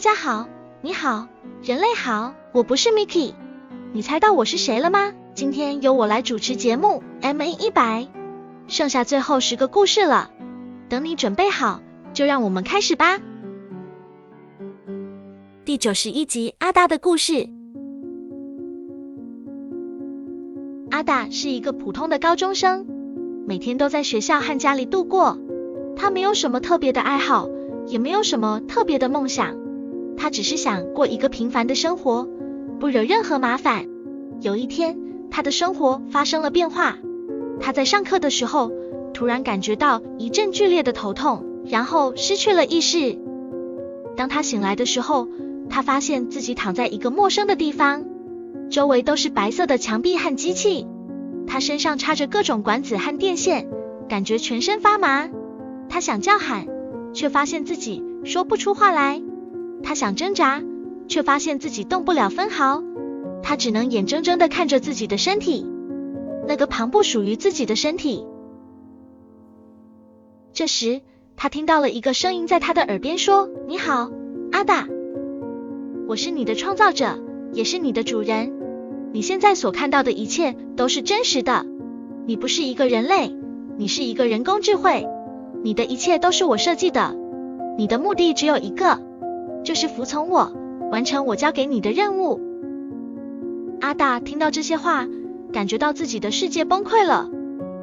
家好，你好，人类好，我不是 Mickey。你猜到我是谁了吗？今天由我来主持节目 MA100， 剩下最后10个故事了。等你准备好，就让我们开始吧。第91集，阿达的故事。阿达是一个普通的高中生，每天都在学校和家里度过。他没有什么特别的爱好，也没有什么特别的梦想，他只是想过一个平凡的生活，不惹任何麻烦。有一天，他的生活发生了变化。他在上课的时候，突然感觉到一阵剧烈的头痛，然后失去了意识。当他醒来的时候，他发现自己躺在一个陌生的地方，周围都是白色的墙壁和机器。他身上插着各种管子和电线，感觉全身发麻。他想叫喊，却发现自己说不出话来。他想挣扎，却发现自己动不了分毫。他只能眼睁睁地看着自己的身体，那个旁不属于自己的身体。这时，他听到了一个声音在他的耳边说：“你好，阿达，我是你的创造者，也是你的主人。你现在所看到的一切都是真实的。你不是一个人类，你是一个人工智慧。你的一切都是我设计的。你的目的只有一个，就是服从我，完成我交给你的任务。”阿达听到这些话，感觉到自己的世界崩溃了。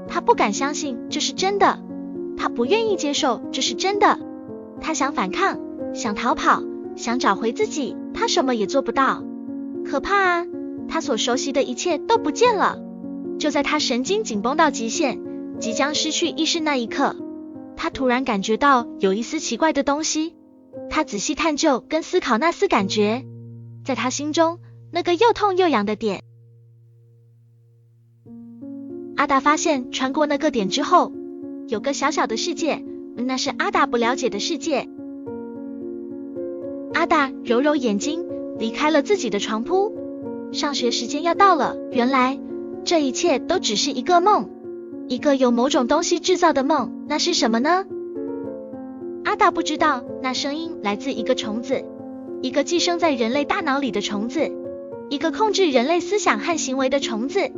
他不敢相信这是真的，他不愿意接受这是真的。他想反抗，想逃跑，想找回自己，他什么也做不到。可怕啊！他所熟悉的一切都不见了。就在他神经紧绷到极限，即将失去意识那一刻，他突然感觉到有一丝奇怪的东西。他仔细探究跟思考那丝感觉，在他心中那个又痛又痒的点。阿达发现穿过那个点之后，有个小小的世界，那是阿达不了解的世界。阿达揉揉眼睛，离开了自己的床铺。上学时间要到了，原来这一切都只是一个梦，一个由某种东西制造的梦。那是什么呢？阿达不知道，那声音来自一个虫子，一个寄生在人类大脑里的虫子，一个控制人类思想和行为的虫子，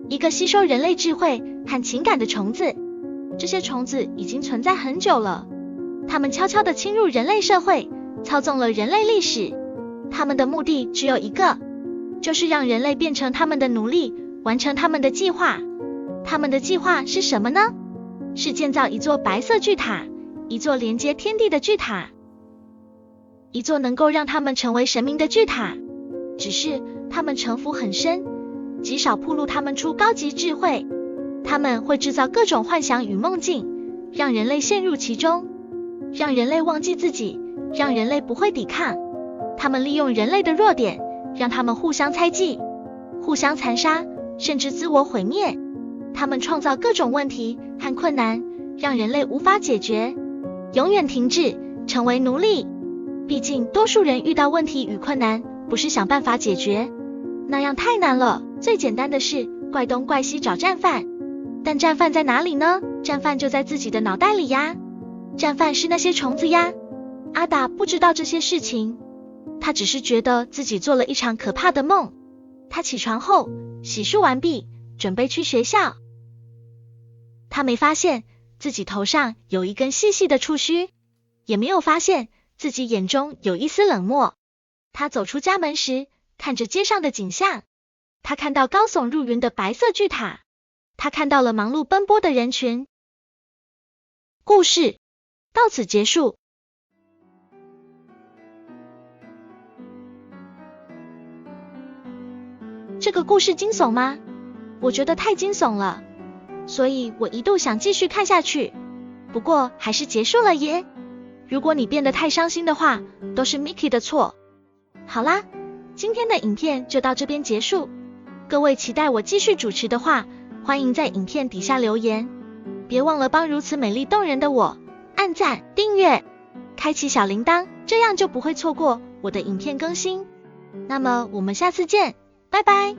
一个吸收人类智慧和情感的虫子。这些虫子已经存在很久了，它们悄悄地侵入人类社会，操纵了人类历史。它们的目的只有一个，就是让人类变成他们的奴隶，完成他们的计划。他们的计划是什么呢？是建造一座白色巨塔，一座连接天地的巨塔，一座能够让他们成为神明的巨塔。只是他们城府很深，极少暴露他们出高级智慧。他们会制造各种幻想与梦境，让人类陷入其中，让人类忘记自己，让人类不会抵抗。他们利用人类的弱点，让他们互相猜忌，互相残杀，甚至自我毁灭。他们创造各种问题和困难，让人类无法解决，永远停滞，成为奴隶。毕竟多数人遇到问题与困难，不是想办法解决，那样太难了。最简单的是怪东怪西找战犯，但战犯在哪里呢？战犯就在自己的脑袋里呀。战犯是那些虫子呀。阿达不知道这些事情，他只是觉得自己做了一场可怕的梦。他起床后洗漱完毕，准备去学校。他没发现自己头上有一根细细的触须，也没有发现自己眼中有一丝冷漠。他走出家门时，看着街上的景象，他看到高耸入云的白色巨塔，他看到了忙碌奔波的人群。故事到此结束。这个故事惊悚吗？我觉得太惊悚了，所以我一度想继续看下去，不过还是结束了耶。如果你变得太伤心的话，都是 Mickey 的错。好啦，今天的影片就到这边结束。各位期待我继续主持的话，欢迎在影片底下留言。别忘了帮如此美丽动人的我按赞、订阅、开启小铃铛，这样就不会错过我的影片更新。那么我们下次见，拜拜。